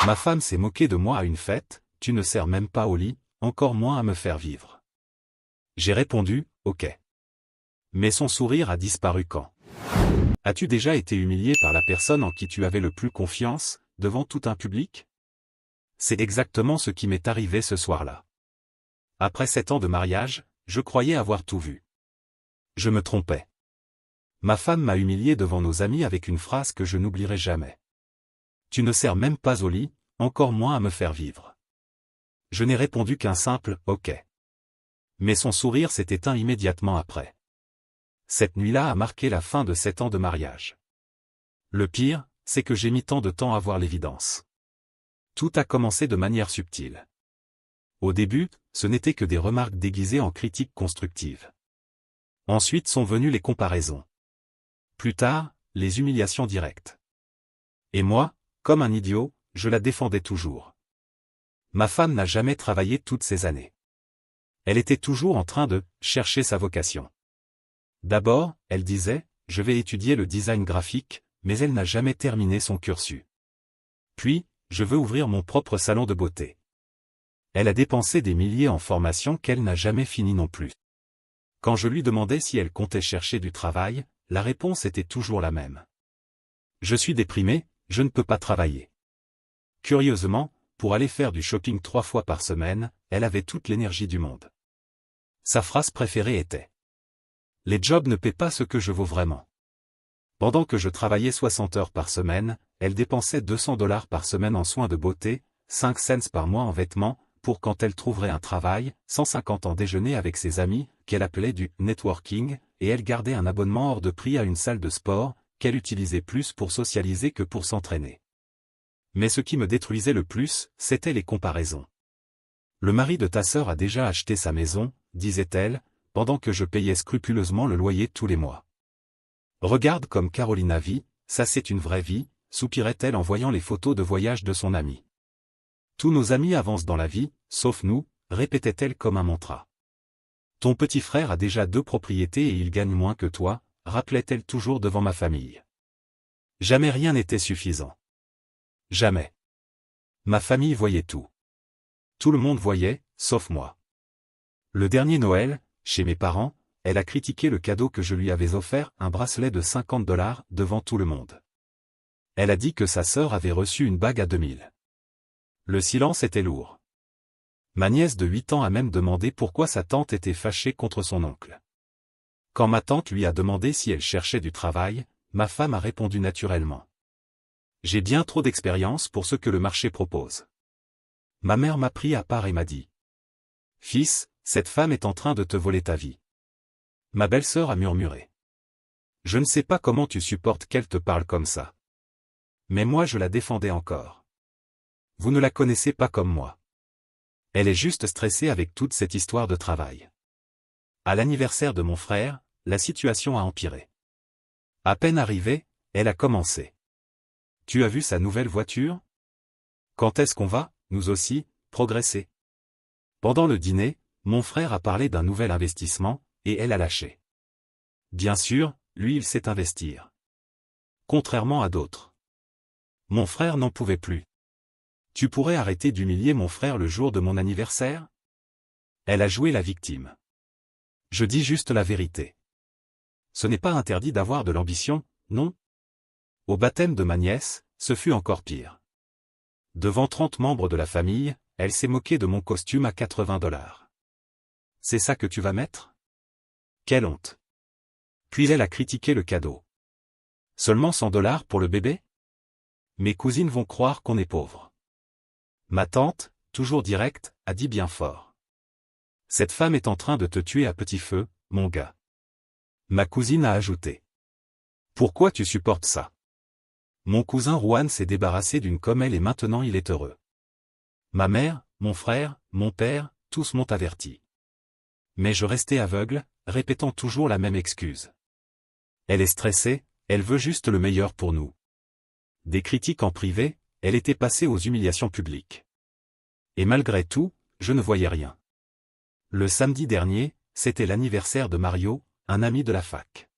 Ma femme s'est moquée de moi à une fête, tu ne sers même pas au lit, encore moins à me faire vivre. J'ai répondu, ok. Mais son sourire a disparu quand? As-tu déjà été humilié par la personne en qui tu avais le plus confiance, devant tout un public? C'est exactement ce qui m'est arrivé ce soir-là. Après 7 ans de mariage, je croyais avoir tout vu. Je me trompais. Ma femme m'a humilié devant nos amis avec une phrase que je n'oublierai jamais. Tu ne sers même pas au lit, encore moins à me faire vivre. Je n'ai répondu qu'un simple « ok ». Mais son sourire s'est éteint immédiatement après. Cette nuit-là a marqué la fin de 7 ans de mariage. Le pire, c'est que j'ai mis tant de temps à voir l'évidence. Tout a commencé de manière subtile. Au début, ce n'était que des remarques déguisées en critiques constructives. Ensuite sont venues les comparaisons. Plus tard, les humiliations directes. Et moi, comme un idiot, je la défendais toujours. Ma femme n'a jamais travaillé toutes ces années. Elle était toujours en train de chercher sa vocation. D'abord, elle disait, je vais étudier le design graphique, mais elle n'a jamais terminé son cursus. Puis, je veux ouvrir mon propre salon de beauté. Elle a dépensé des milliers en formation qu'elle n'a jamais fini non plus. Quand je lui demandais si elle comptait chercher du travail, la réponse était toujours la même. Je suis déprimé, je ne peux pas travailler. Curieusement, pour aller faire du shopping 3 fois par semaine, elle avait toute l'énergie du monde. Sa phrase préférée était « Les jobs ne paient pas ce que je vaux vraiment ». Pendant que je travaillais 60 heures par semaine, elle dépensait $200 par semaine en soins de beauté, 5 cents par mois en vêtements, pour quand elle trouverait un travail, 150 en déjeuner avec ses amis, qu'elle appelait du « networking », et elle gardait un abonnement hors de prix à une salle de sport, qu'elle utilisait plus pour socialiser que pour s'entraîner. Mais ce qui me détruisait le plus, c'étaient les comparaisons. Le mari de ta sœur a déjà acheté sa maison, disait-elle, pendant que je payais scrupuleusement le loyer tous les mois. Regarde comme Carolina vit, ça c'est une vraie vie, soupirait-elle en voyant les photos de voyage de son ami. Tous nos amis avancent dans la vie, sauf nous, répétait-elle comme un mantra. Ton petit frère a déjà 2 propriétés et il gagne moins que toi, rappelait-elle toujours devant ma famille. Jamais rien n'était suffisant. Jamais. Ma famille voyait tout. Tout le monde voyait, sauf moi. Le dernier Noël, chez mes parents, elle a critiqué le cadeau que je lui avais offert, un bracelet de $50, devant tout le monde. Elle a dit que sa sœur avait reçu une bague à 2000. Le silence était lourd. Ma nièce de 8 ans a même demandé pourquoi sa tante était fâchée contre son oncle. Quand ma tante lui a demandé si elle cherchait du travail, ma femme a répondu naturellement. J'ai bien trop d'expérience pour ce que le marché propose. Ma mère m'a pris à part et m'a dit. Fils, cette femme est en train de te voler ta vie. Ma belle-sœur a murmuré. Je ne sais pas comment tu supportes qu'elle te parle comme ça. Mais moi je la défendais encore. Vous ne la connaissez pas comme moi. Elle est juste stressée avec toute cette histoire de travail. À l'anniversaire de mon frère, la situation a empiré. À peine arrivée, elle a commencé. Tu as vu sa nouvelle voiture? Quand est-ce qu'on va, nous aussi, progresser? Pendant le dîner, mon frère a parlé d'un nouvel investissement, et elle a lâché. Bien sûr, lui il sait investir. Contrairement à d'autres. Mon frère n'en pouvait plus. Tu pourrais arrêter d'humilier mon frère le jour de mon anniversaire? Elle a joué la victime. Je dis juste la vérité. Ce n'est pas interdit d'avoir de l'ambition, non? Au baptême de ma nièce, ce fut encore pire. Devant 30 membres de la famille, elle s'est moquée de mon costume à $80. C'est ça que tu vas mettre? Quelle honte! Puis elle a critiqué le cadeau. Seulement $100 pour le bébé? Mes cousines vont croire qu'on est pauvre. Ma tante, toujours directe, a dit bien fort. Cette femme est en train de te tuer à petit feu, mon gars. Ma cousine a ajouté. Pourquoi tu supportes ça? Mon cousin Juan s'est débarrassé d'une comme elle et maintenant il est heureux. Ma mère, mon frère, mon père, tous m'ont averti. Mais je restais aveugle, répétant toujours la même excuse. Elle est stressée, elle veut juste le meilleur pour nous. Des critiques en privé, elle était passée aux humiliations publiques. Et malgré tout, je ne voyais rien. Le samedi dernier, c'était l'anniversaire de Mario, un ami de la fac.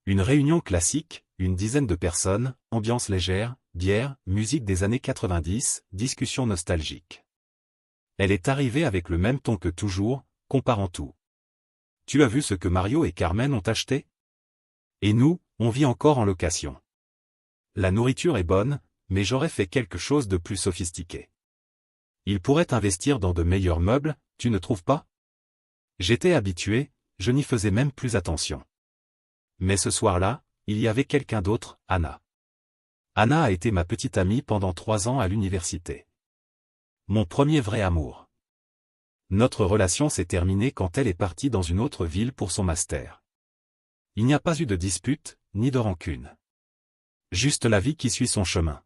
Une réunion classique, une dizaine de personnes, ambiance légère, bière, musique des années 90, discussion nostalgique. Elle est arrivée avec le même ton que toujours, comparant tout. Tu as vu ce que Mario et Carmen ont acheté? Et nous, on vit encore en location. La nourriture est bonne, mais j'aurais fait quelque chose de plus sophistiqué. Ils pourraient investir dans de meilleurs meubles, tu ne trouves pas? J'étais habitué, je n'y faisais même plus attention. Mais ce soir-là, il y avait quelqu'un d'autre, Anna. Anna a été ma petite amie pendant 3 ans à l'université. Mon premier vrai amour. Notre relation s'est terminée quand elle est partie dans une autre ville pour son master. Il n'y a pas eu de dispute, ni de rancune. Juste la vie qui suit son chemin.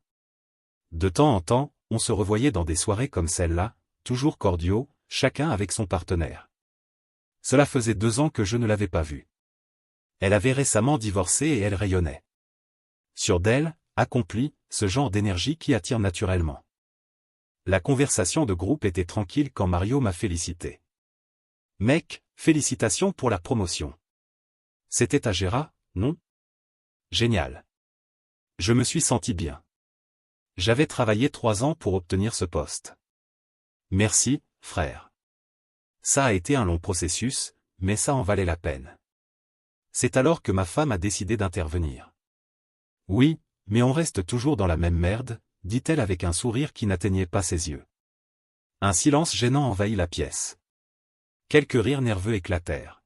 De temps en temps, on se revoyait dans des soirées comme celle-là, toujours cordiaux, chacun avec son partenaire. Cela faisait 2 ans que je ne l'avais pas vue. Elle avait récemment divorcé et elle rayonnait. Sur d'elle, accomplie, ce genre d'énergie qui attire naturellement. La conversation de groupe était tranquille quand Mario m'a félicité. Mec, félicitations pour la promotion. C'était à Gera, non? Génial. Je me suis senti bien. J'avais travaillé 3 ans pour obtenir ce poste. Merci, frère. Ça a été un long processus, mais ça en valait la peine. C'est alors que ma femme a décidé d'intervenir. Oui, mais on reste toujours dans la même merde, dit-elle avec un sourire qui n'atteignait pas ses yeux. Un silence gênant envahit la pièce. Quelques rires nerveux éclatèrent.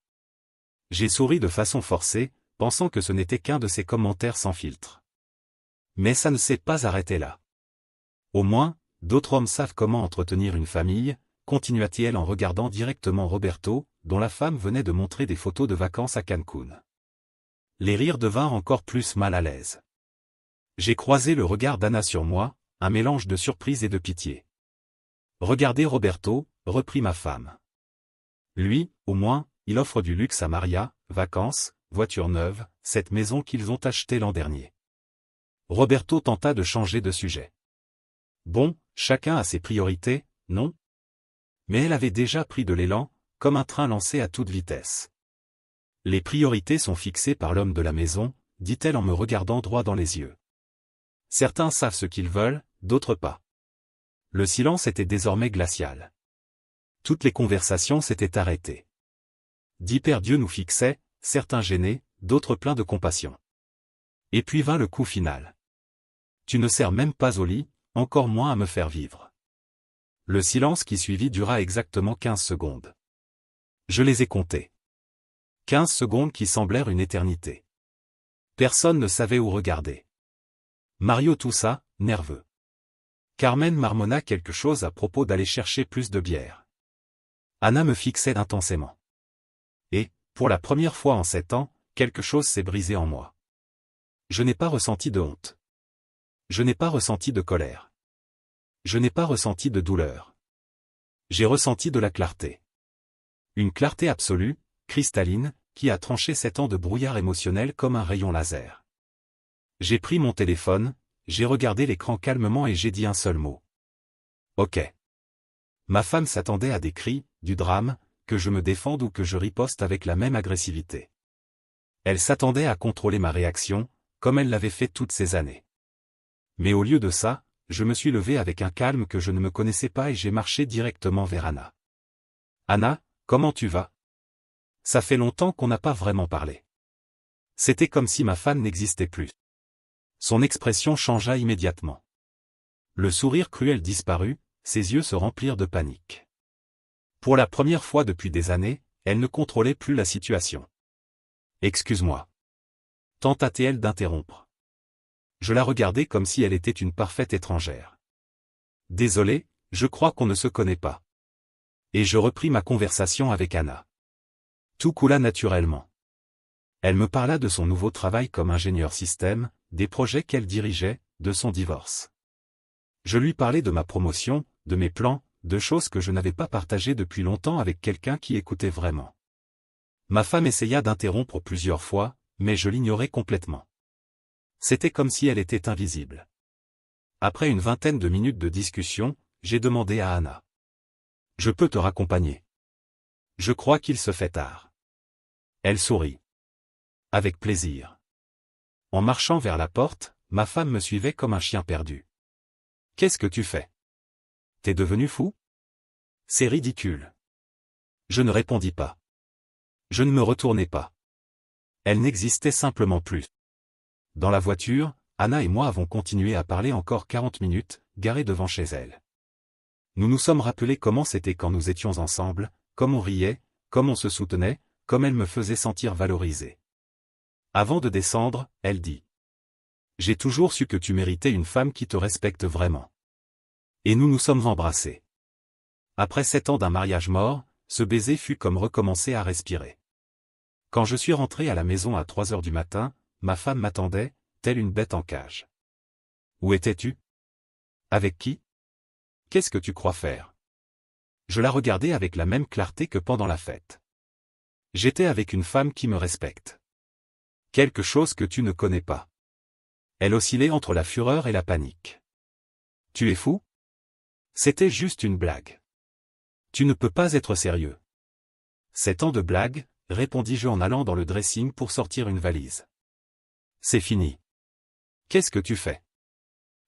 J'ai souri de façon forcée, pensant que ce n'était qu'un de ces commentaires sans filtre. Mais ça ne s'est pas arrêté là. Au moins, d'autres hommes savent comment entretenir une famille, continua-t-elle en regardant directement Roberto, dont la femme venait de montrer des photos de vacances à Cancun. Les rires devinrent encore plus mal à l'aise. J'ai croisé le regard d'Anna sur moi, un mélange de surprise et de pitié. Regardez Roberto, reprit ma femme. Lui, au moins, il offre du luxe à Maria, vacances, voiture neuve, cette maison qu'ils ont achetée l'an dernier. Roberto tenta de changer de sujet. Bon, chacun a ses priorités, non? Mais elle avait déjà pris de l'élan, comme un train lancé à toute vitesse. Les priorités sont fixées par l'homme de la maison, dit-elle en me regardant droit dans les yeux. Certains savent ce qu'ils veulent, d'autres pas. Le silence était désormais glacial. Toutes les conversations s'étaient arrêtées. d'hyper-Dieu nous fixait, certains gênés, d'autres pleins de compassion. Et puis vint le coup final. Tu ne sers même pas au lit, encore moins à me faire vivre. Le silence qui suivit dura exactement 15 secondes. Je les ai comptés. 15 secondes qui semblèrent une éternité. Personne ne savait où regarder. Mario toussa, nerveux. Carmen marmonna quelque chose à propos d'aller chercher plus de bière. Anna me fixait intensément. Et, pour la première fois en 7 ans, quelque chose s'est brisé en moi. Je n'ai pas ressenti de honte. Je n'ai pas ressenti de colère. Je n'ai pas ressenti de douleur. J'ai ressenti de la clarté. Une clarté absolue, cristalline, qui a tranché 7 ans de brouillard émotionnel comme un rayon laser. J'ai pris mon téléphone, j'ai regardé l'écran calmement et j'ai dit un seul mot. Ok. Ma femme s'attendait à des cris, du drame, que je me défende ou que je riposte avec la même agressivité. Elle s'attendait à contrôler ma réaction, comme elle l'avait fait toutes ces années. Mais au lieu de ça, je me suis levé avec un calme que je ne me connaissais pas et j'ai marché directement vers Anna. Anna, comment tu vas? Ça fait longtemps qu'on n'a pas vraiment parlé. C'était comme si ma femme n'existait plus. Son expression changea immédiatement. Le sourire cruel disparut, ses yeux se remplirent de panique. Pour la première fois depuis des années, elle ne contrôlait plus la situation. Excuse-moi. Tenta-t-elle d'interrompre. Je la regardais comme si elle était une parfaite étrangère. Désolé, je crois qu'on ne se connaît pas. Et je repris ma conversation avec Anna. Tout coula naturellement. Elle me parla de son nouveau travail comme ingénieur système, des projets qu'elle dirigeait, de son divorce. Je lui parlais de ma promotion, de mes plans, de choses que je n'avais pas partagées depuis longtemps avec quelqu'un qui écoutait vraiment. Ma femme essaya d'interrompre plusieurs fois, mais je l'ignorais complètement. C'était comme si elle était invisible. Après une vingtaine de minutes de discussion, j'ai demandé à Anna. Je peux te raccompagner. Je crois qu'il se fait tard. Elle sourit. Avec plaisir. En marchant vers la porte, ma femme me suivait comme un chien perdu. « Qu'est-ce que tu fais? T'es devenu fou? C'est ridicule. » Je ne répondis pas. Je ne me retournai pas. Elle n'existait simplement plus. Dans la voiture, Anna et moi avons continué à parler encore 40 minutes, garés devant chez elle. Nous nous sommes rappelés comment c'était quand nous étions ensemble, comme on riait, comme on se soutenait, comme elle me faisait sentir valorisé. Avant de descendre, elle dit : « J'ai toujours su que tu méritais une femme qui te respecte vraiment. » Et nous nous sommes embrassés. Après 7 ans d'un mariage mort, ce baiser fut comme recommencer à respirer. Quand je suis rentré à la maison à 3 heures du matin, ma femme m'attendait, telle une bête en cage. « Où étais-tu? Avec qui? Qu'est-ce que tu crois faire? » Je la regardais avec la même clarté que pendant la fête. J'étais avec une femme qui me respecte. Quelque chose que tu ne connais pas. Elle oscillait entre la fureur et la panique. « Tu es fou? C'était juste une blague. Tu ne peux pas être sérieux. » « 7 ans de blague, répondis-je en allant dans le dressing pour sortir une valise. C'est fini. Qu'est-ce que tu fais?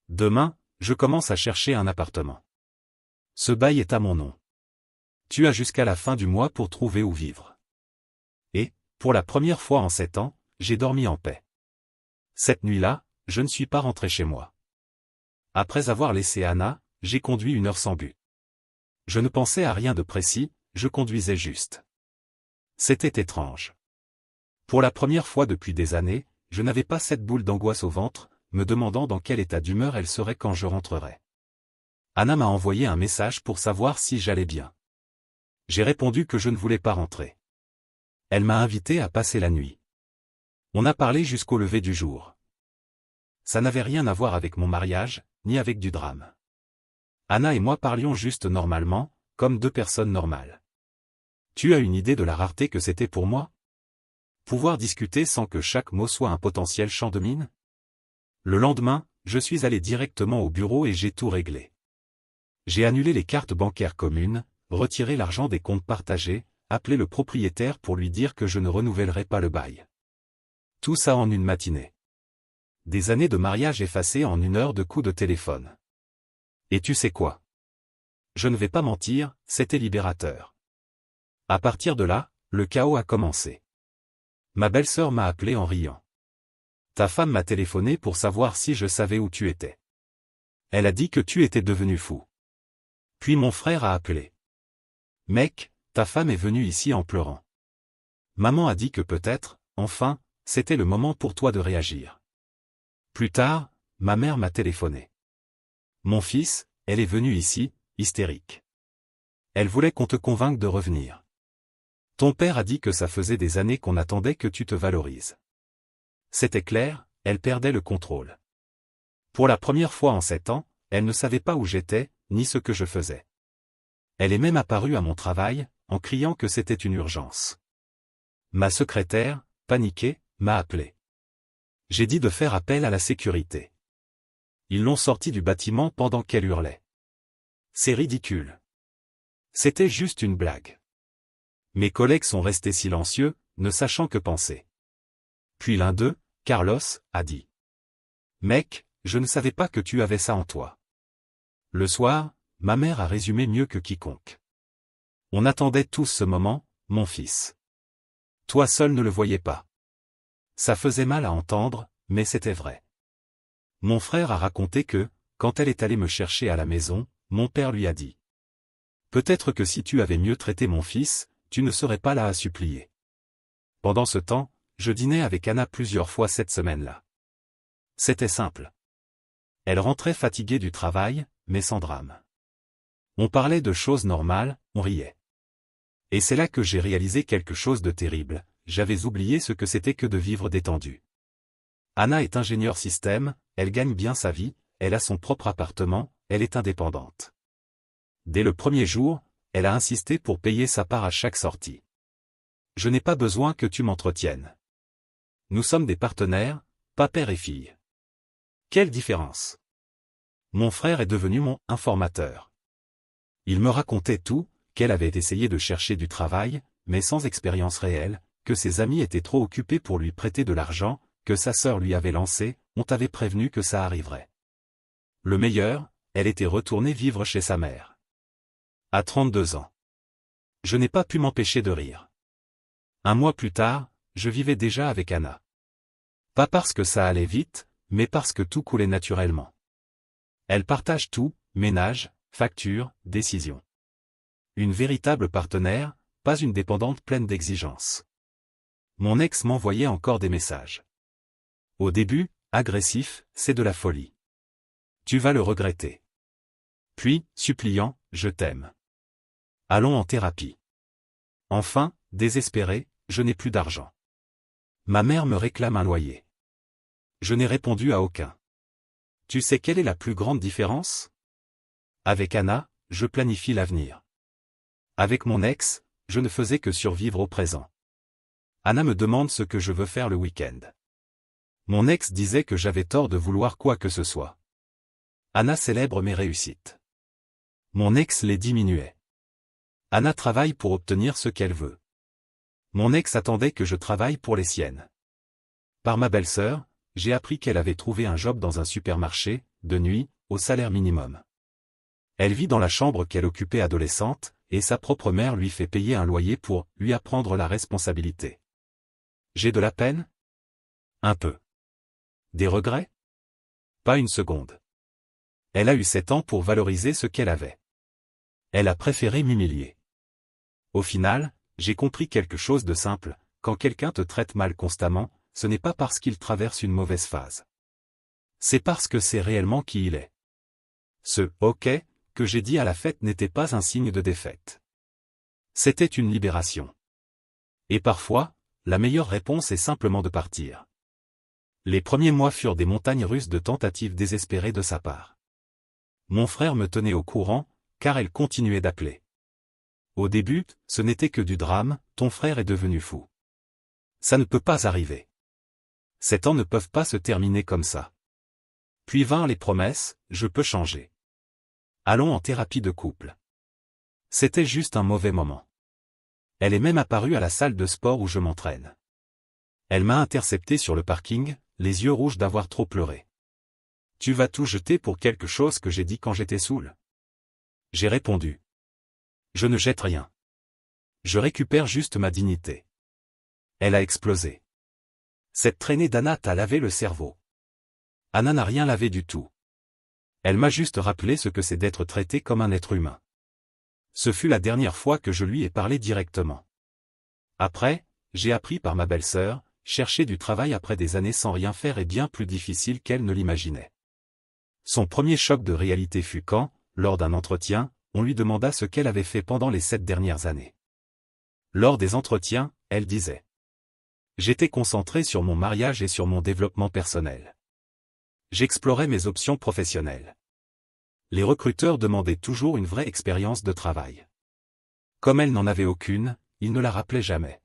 Demain, je commence à chercher un appartement. Ce bail est à mon nom. Tu as jusqu'à la fin du mois pour trouver où vivre. Et, pour la première fois en 7 ans, j'ai dormi en paix. Cette nuit-là, je ne suis pas rentré chez moi. Après avoir laissé Anna, j'ai conduit 1 heure sans but. Je ne pensais à rien de précis, je conduisais juste. C'était étrange. Pour la première fois depuis des années, je n'avais pas cette boule d'angoisse au ventre, me demandant dans quel état d'humeur elle serait quand je rentrerais. Anna m'a envoyé un message pour savoir si j'allais bien. J'ai répondu que je ne voulais pas rentrer. Elle m'a invité à passer la nuit. On a parlé jusqu'au lever du jour. Ça n'avait rien à voir avec mon mariage, ni avec du drame. Anna et moi parlions juste normalement, comme 2 personnes normales. Tu as une idée de la rareté que c'était pour moi? Pouvoir discuter sans que chaque mot soit un potentiel champ de mine? Le lendemain, je suis allé directement au bureau et j'ai tout réglé. J'ai annulé les cartes bancaires communes, retiré l'argent des comptes partagés, appelé le propriétaire pour lui dire que je ne renouvellerai pas le bail. Tout ça en une matinée. Des années de mariage effacées en 1 heure de coup de téléphone. Et tu sais quoi? Je ne vais pas mentir, c'était libérateur. À partir de là, le chaos a commencé. Ma belle-sœur m'a appelé en riant. Ta femme m'a téléphoné pour savoir si je savais où tu étais. Elle a dit que tu étais devenu fou. Puis mon frère a appelé. Mec, ta femme est venue ici en pleurant. Maman a dit que peut-être, enfin, c'était le moment pour toi de réagir. Plus tard, ma mère m'a téléphoné. Mon fils, elle est venue ici, hystérique. Elle voulait qu'on te convainque de revenir. Ton père a dit que ça faisait des années qu'on attendait que tu te valorises. C'était clair, elle perdait le contrôle. Pour la première fois en 7 ans, elle ne savait pas où j'étais, ni ce que je faisais. Elle est même apparue à mon travail, en criant que c'était une urgence. Ma secrétaire, paniquée, m'a appelé. J'ai dit de faire appel à la sécurité. Ils l'ont sortie du bâtiment pendant qu'elle hurlait. C'est ridicule. C'était juste une blague. Mes collègues sont restés silencieux, ne sachant que penser. Puis l'un d'eux, Carlos, a dit. Mec, je ne savais pas que tu avais ça en toi. Le soir, ma mère a résumé mieux que quiconque. On attendait tous ce moment, mon fils. Toi seul ne le voyais pas. Ça faisait mal à entendre, mais c'était vrai. Mon frère a raconté que, quand elle est allée me chercher à la maison, mon père lui a dit. Peut-être que si tu avais mieux traité mon fils, tu ne serais pas là à supplier. Pendant ce temps, je dînais avec Anna plusieurs fois cette semaine-là. C'était simple. Elle rentrait fatiguée du travail, mais sans drame. On parlait de choses normales, on riait. Et c'est là que j'ai réalisé quelque chose de terrible, j'avais oublié ce que c'était que de vivre détendu. Anna est ingénieure système, elle gagne bien sa vie, elle a son propre appartement, elle est indépendante. Dès le premier jour, elle a insisté pour payer sa part à chaque sortie. Je n'ai pas besoin que tu m'entretiennes. Nous sommes des partenaires, pas père et fille. Quelle différence? Mon frère est devenu mon informateur. Il me racontait tout, qu'elle avait essayé de chercher du travail, mais sans expérience réelle, que ses amis étaient trop occupés pour lui prêter de l'argent, que sa sœur lui avait lancé, on t'avait prévenu que ça arriverait. Le meilleur, elle était retournée vivre chez sa mère. À 32 ans. Je n'ai pas pu m'empêcher de rire. Un mois plus tard, je vivais déjà avec Anna. Pas parce que ça allait vite, mais parce que tout coulait naturellement. Elle partage tout, ménage, facture, décision. Une véritable partenaire, pas une dépendante pleine d'exigences. Mon ex m'envoyait encore des messages. Au début, agressif, c'est de la folie. Tu vas le regretter. Puis, suppliant, je t'aime. Allons en thérapie. Enfin, désespéré, je n'ai plus d'argent. Ma mère me réclame un loyer. Je n'ai répondu à aucun. Tu sais quelle est la plus grande différence? Avec Anna, je planifie l'avenir. Avec mon ex, je ne faisais que survivre au présent. Anna me demande ce que je veux faire le week-end. Mon ex disait que j'avais tort de vouloir quoi que ce soit. Anna célèbre mes réussites. Mon ex les diminuait. Anna travaille pour obtenir ce qu'elle veut. Mon ex attendait que je travaille pour les siennes. Par ma belle-sœur, j'ai appris qu'elle avait trouvé un job dans un supermarché, de nuit, au salaire minimum. Elle vit dans la chambre qu'elle occupait adolescente, et sa propre mère lui fait payer un loyer pour lui apprendre la responsabilité. J'ai de la peine? Un peu. Des regrets? Pas une seconde. Elle a eu 7 ans pour valoriser ce qu'elle avait. Elle a préféré m'humilier. Au final, j'ai compris quelque chose de simple, quand quelqu'un te traite mal constamment, ce n'est pas parce qu'il traverse une mauvaise phase. C'est parce que c'est réellement qui il est. Ce « ok » que j'ai dit à la fête n'était pas un signe de défaite. C'était une libération. Et parfois, la meilleure réponse est simplement de partir. Les premiers mois furent des montagnes russes de tentatives désespérées de sa part. Mon frère me tenait au courant, car elle continuait d'appeler. Au début, ce n'était que du drame, ton frère est devenu fou. Ça ne peut pas arriver. Ces temps ne peuvent pas se terminer comme ça. Puis vinrent les promesses, je peux changer. Allons en thérapie de couple. C'était juste un mauvais moment. Elle est même apparue à la salle de sport où je m'entraîne. Elle m'a intercepté sur le parking, les yeux rouges d'avoir trop pleuré. Tu vas tout jeter pour quelque chose que j'ai dit quand j'étais saoul? J'ai répondu. Je ne jette rien. Je récupère juste ma dignité. Elle a explosé. Cette traînée d'Anna t'a lavé le cerveau. Anna n'a rien lavé du tout. Elle m'a juste rappelé ce que c'est d'être traité comme un être humain. Ce fut la dernière fois que je lui ai parlé directement. Après, j'ai appris par ma belle-sœur, chercher du travail après des années sans rien faire est bien plus difficile qu'elle ne l'imaginait. Son premier choc de réalité fut quand, lors d'un entretien, on lui demanda ce qu'elle avait fait pendant les 7 dernières années. Lors des entretiens, elle disait. J'étais concentré sur mon mariage et sur mon développement personnel. J'explorais mes options professionnelles. Les recruteurs demandaient toujours une vraie expérience de travail. Comme elle n'en avait aucune, ils ne la rappelaient jamais.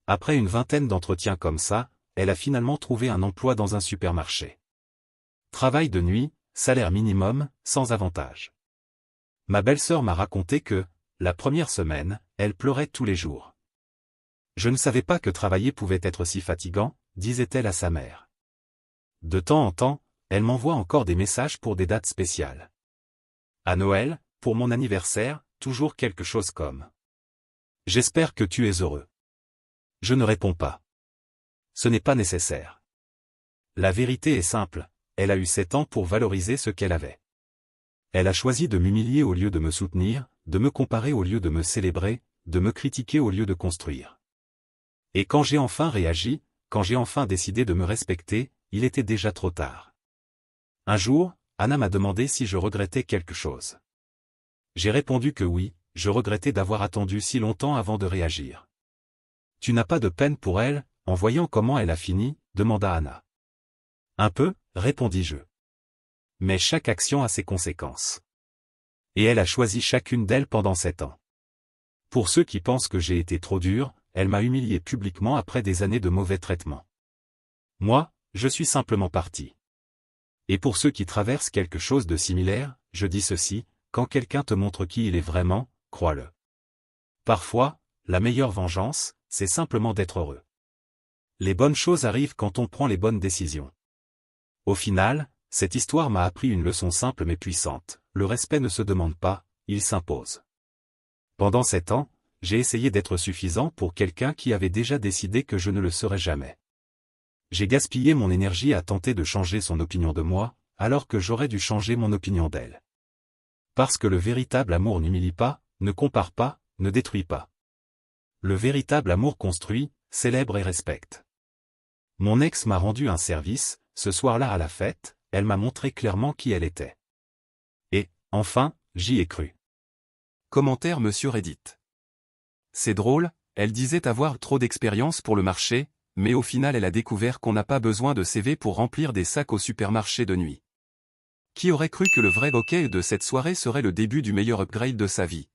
Après une vingtaine d'entretiens comme ça, elle a finalement trouvé un emploi dans un supermarché. Travail de nuit, salaire minimum, sans avantage. Ma belle-sœur m'a raconté que, la première semaine, elle pleurait tous les jours. Je ne savais pas que travailler pouvait être si fatigant, disait-elle à sa mère. De temps en temps, elle m'envoie encore des messages pour des dates spéciales. À Noël, pour mon anniversaire, toujours quelque chose comme « J'espère que tu es heureux ». Je ne réponds pas. Ce n'est pas nécessaire. La vérité est simple, elle a eu 7 ans pour valoriser ce qu'elle avait. Elle a choisi de m'humilier au lieu de me soutenir, de me comparer au lieu de me célébrer, de me critiquer au lieu de construire. Et quand j'ai enfin réagi, quand j'ai enfin décidé de me respecter, il était déjà trop tard. Un jour, Anna m'a demandé si je regrettais quelque chose. J'ai répondu que oui, je regrettais d'avoir attendu si longtemps avant de réagir. Tu n'as pas de peine pour elle, en voyant comment elle a fini, demanda Anna. Un peu, répondis-je. Mais chaque action a ses conséquences. Et elle a choisi chacune d'elles pendant 7 ans. Pour ceux qui pensent que j'ai été trop dur, elle m'a humilié publiquement après des années de mauvais traitements. Moi, je suis simplement parti. Et pour ceux qui traversent quelque chose de similaire, je dis ceci, quand quelqu'un te montre qui il est vraiment, crois-le. Parfois, la meilleure vengeance, c'est simplement d'être heureux. Les bonnes choses arrivent quand on prend les bonnes décisions. Au final, cette histoire m'a appris une leçon simple mais puissante. Le respect ne se demande pas, il s'impose. Pendant 7 ans, j'ai essayé d'être suffisant pour quelqu'un qui avait déjà décidé que je ne le serais jamais. J'ai gaspillé mon énergie à tenter de changer son opinion de moi, alors que j'aurais dû changer mon opinion d'elle. Parce que le véritable amour n'humilie pas, ne compare pas, ne détruit pas. Le véritable amour construit, célèbre et respecte. Mon ex m'a rendu un service, ce soir-là à la fête, elle m'a montré clairement qui elle était. Et, enfin, j'y ai cru. Commentaire Monsieur Reddit. C'est drôle, elle disait avoir trop d'expérience pour le marché, mais au final elle a découvert qu'on n'a pas besoin de CV pour remplir des sacs au supermarché de nuit. Qui aurait cru que le vrai bokeh de cette soirée serait le début du meilleur upgrade de sa vie?